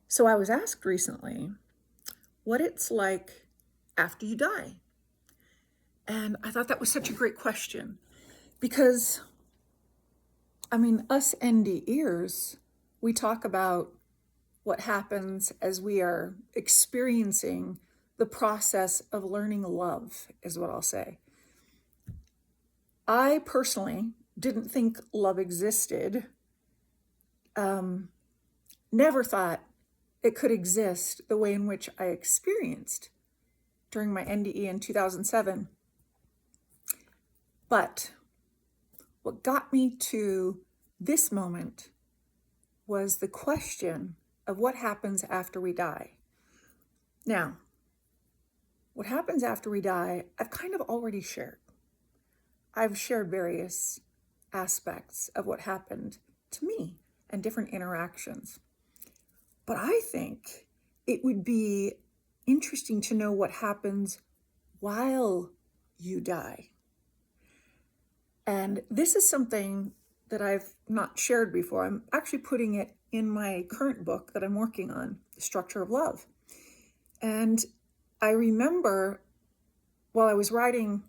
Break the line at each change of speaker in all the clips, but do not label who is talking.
So I was asked recently what it's like after you die. And I thought that was such a great question because, us NDEers, we talk about what happens as we are experiencing the process of learning love, is what I'll say. I personally didn't think love existed, never thought it could exist the way in which I experienced during my NDE in 2007. But what got me to this moment was the question of what happens after we die. Now, what happens after we die, I've kind of already shared. I've shared various aspects of what happened to me and different interactions. But I think it would be interesting to know what happens while you die. And this is something that I've not shared before. I'm actually putting it in my current book that I'm working on, The Structure of Love. And I remember while I was writing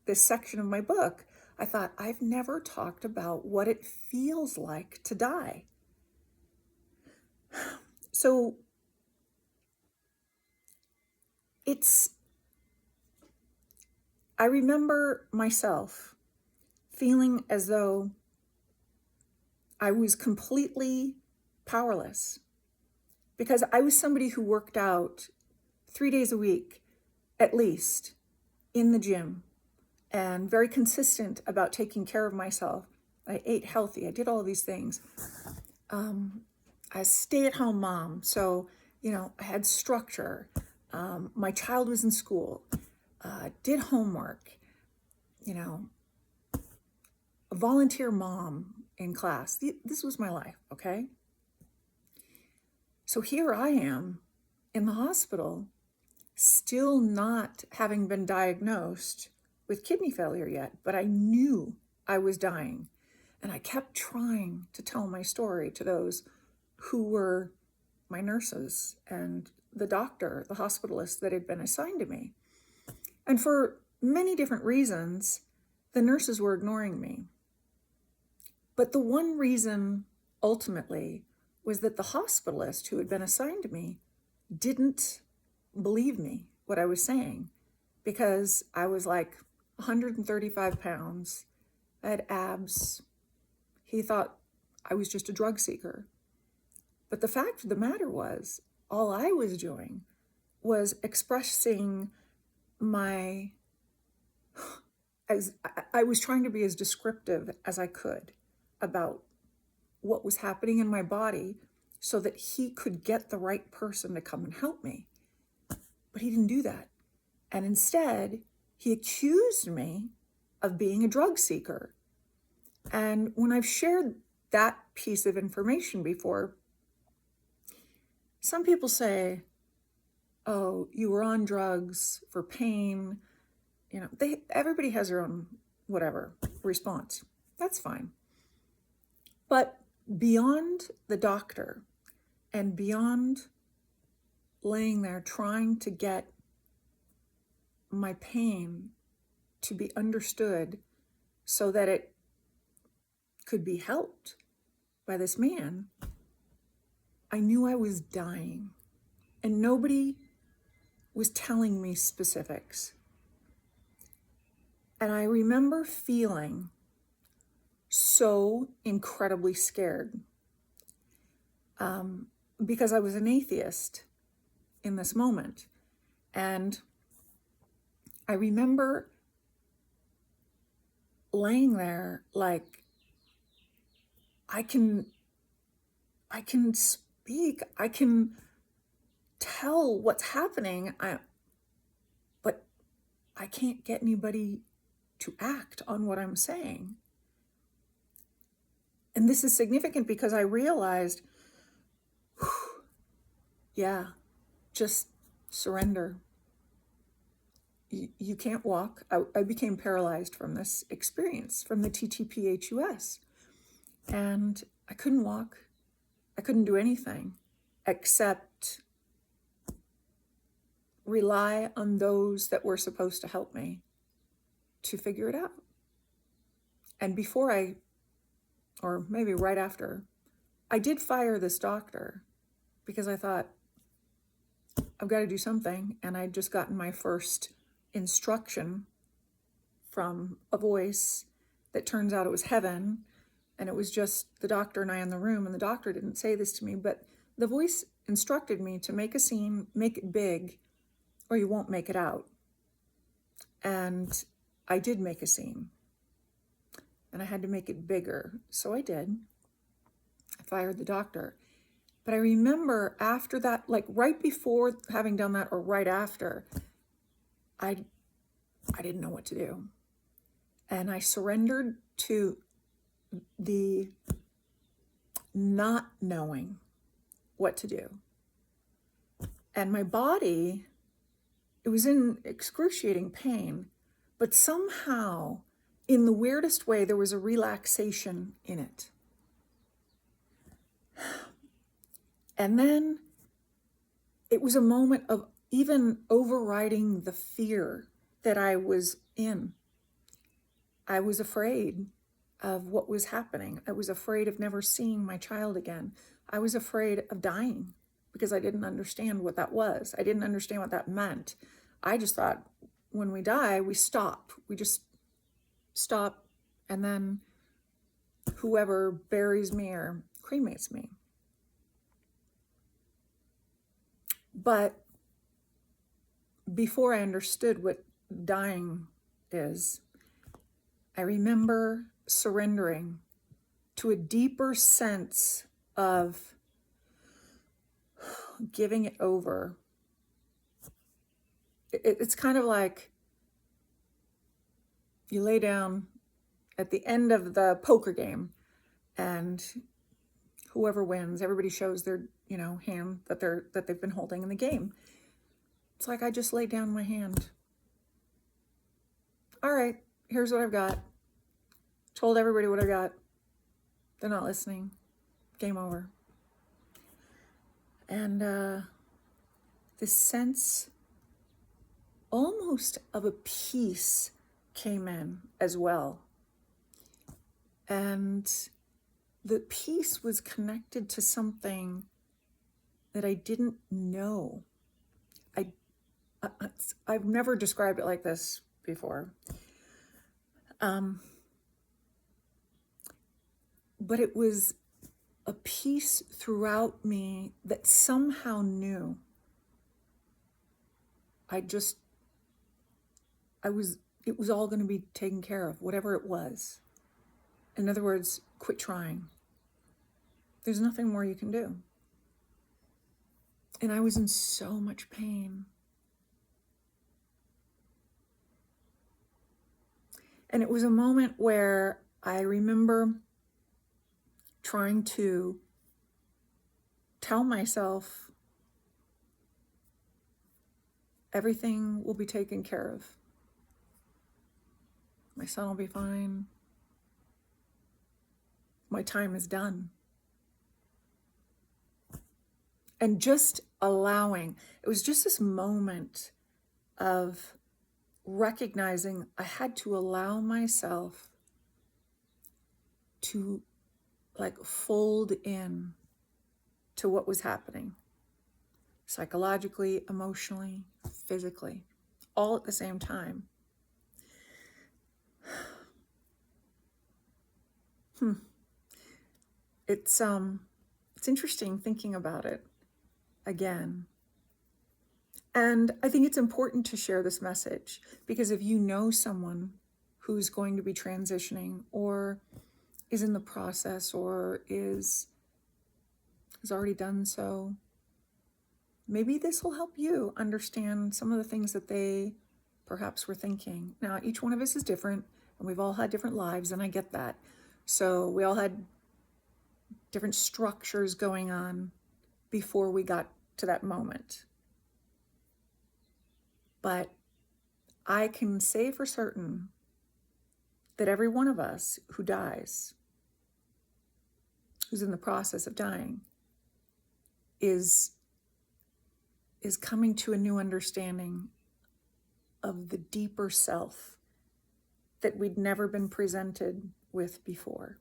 this section of my book, I thought, I've never talked about what it feels like to die. So I remember myself feeling as though I was completely powerless because I was somebody who worked out 3 days a week, at least, in the gym, and very consistent about taking care of myself. I ate healthy. I did all these things. I was a stay-at-home mom, so I had structure. My child was in school, did homework, a volunteer mom in class. This was my life, okay? So here I am in the hospital, still not having been diagnosed with kidney failure yet, but I knew I was dying. And I kept trying to tell my story to those who were my nurses and the doctor, the hospitalist that had been assigned to me. And for many different reasons, the nurses were ignoring me. But the one reason ultimately was that the hospitalist who had been assigned to me didn't believe me, what I was saying, because I was like 135 pounds, I had abs. He thought I was just a drug seeker. But the fact of the matter was, all I was doing was expressing as I was trying to be as descriptive as I could about what was happening in my body so that he could get the right person to come and help me. But he didn't do that. And instead, he accused me of being a drug seeker. And when I've shared that piece of information before, some people say, oh, you were on drugs for pain. Everybody has their own whatever response. That's fine. But beyond the doctor and beyond laying there trying to get my pain to be understood so that it could be helped by this man, I knew I was dying, and nobody was telling me specifics. And I remember feeling so incredibly scared because I was an atheist in this moment. And I remember laying there like, I can speak, I can tell what's happening, but I can't get anybody to act on what I'm saying. And this is significant because I realized, yeah, just surrender. You can't walk. I became paralyzed from this experience, from the TTPHUS. And I couldn't walk. I couldn't do anything. except rely on those that were supposed to help me to figure it out. And before or maybe right after, I did fire this doctor because I thought, I've got to do something. And I'd just gotten my first instruction from a voice that turns out it was heaven. And it was just the doctor and I in the room. And the doctor didn't say this to me, but the voice instructed me to make a scene, make it big, or you won't make it out. And I did make a scene. And I had to make it bigger. So I did. I fired the doctor. But I remember after that, like right before having done that or right after, I didn't know what to do. And I surrendered to the not knowing what to do. And my body, it was in excruciating pain, but somehow, in the weirdest way, there was a relaxation in it. And then it was a moment of even overriding the fear that I was in. I was afraid of what was happening. I was afraid of never seeing my child again. I was afraid of dying because I didn't understand what that was. I didn't understand what that meant. I just thought when we die, we stop. We just stop, and then whoever buries me or cremates me. But before I understood what dying is, I remember surrendering to a deeper sense of giving it over. It's kind of like you lay down at the end of the poker game and whoever wins, everybody shows their, hand that they've been holding in the game. It's like I just laid down my hand. All right, here's what I've got. Told everybody what I got. They're not listening. Game over. And this sense almost of a peace came in as well. And the peace was connected to something that I didn't know. I've never described it like this before. But it was a peace throughout me that somehow knew. It was all going to be taken care of, whatever it was. In other words, quit trying. There's nothing more you can do. And I was in so much pain. And it was a moment where I remember trying to tell myself everything will be taken care of. My son will be fine. My time is done. And just allowing, it was just this moment of recognizing I had to allow myself to fold in to what was happening, psychologically, emotionally, physically, all at the same time. It's interesting thinking about it again. And I think it's important to share this message because if you know someone who's going to be transitioning or is in the process or has already done so, maybe this will help you understand some of the things that they perhaps were thinking. Now, each one of us is different and we've all had different lives, and I get that. So we all had different structures going on before we got to that moment. But I can say for certain that every one of us who dies, who's in the process of dying, is coming to a new understanding of the deeper self that we'd never been presented with before.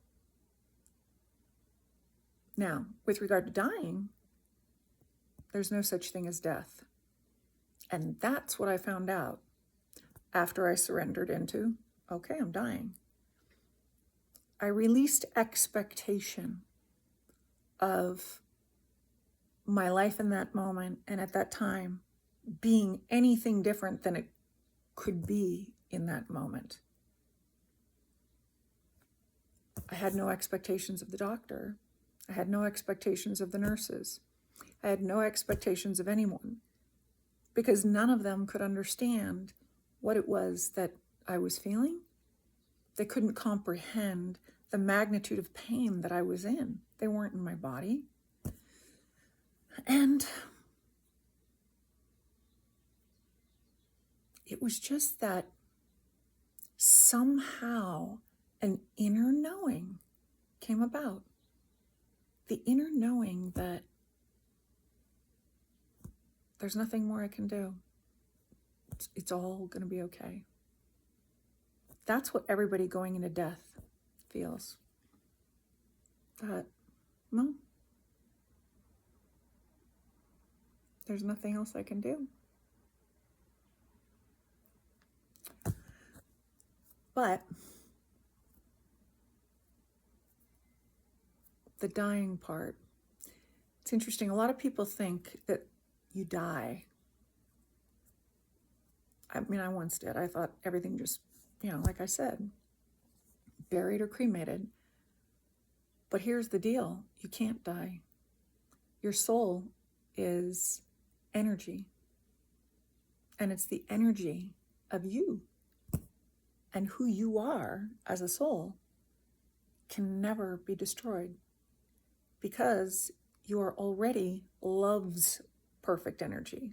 Now, with regard to dying, there's no such thing as death. And that's what I found out after I surrendered into, okay, I'm dying. I released expectation of my life in that moment and at that time being anything different than it could be in that moment. I had no expectations of the doctor. I had no expectations of the nurses. I had no expectations of anyone, because none of them could understand what it was that I was feeling. They couldn't comprehend the magnitude of pain that I was in. They weren't in my body. And it was just that somehow an inner knowing came about. The inner knowing that there's nothing more I can do. It's all going to be okay. That's what everybody going into death feels. That, well, there's nothing else I can do. But the dying part, it's interesting. A lot of people think that you die. I mean, I once did. I thought everything just, like I said, buried or cremated. But here's the deal. You can't die. Your soul is energy. And it's the energy of you. And who you are as a soul can never be destroyed, because you are already love's perfect energy.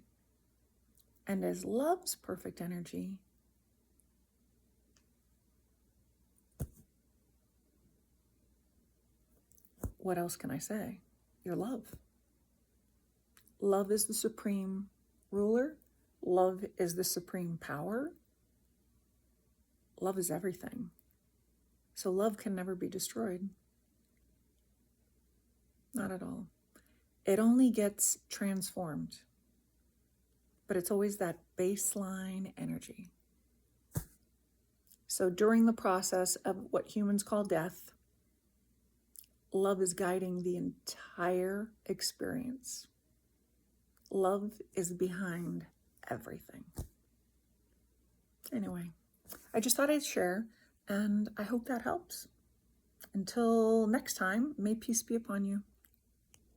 And as love's perfect energy, what else can I say? You're love. Love is the supreme ruler. Love is the supreme power. Love is everything. So love can never be destroyed. Not at all. It only gets transformed. But it's always that baseline energy. So during the process of what humans call death, love is guiding the entire experience. Love is behind everything. Anyway, I just thought I'd share, and I hope that helps. Until next time, may peace be upon you.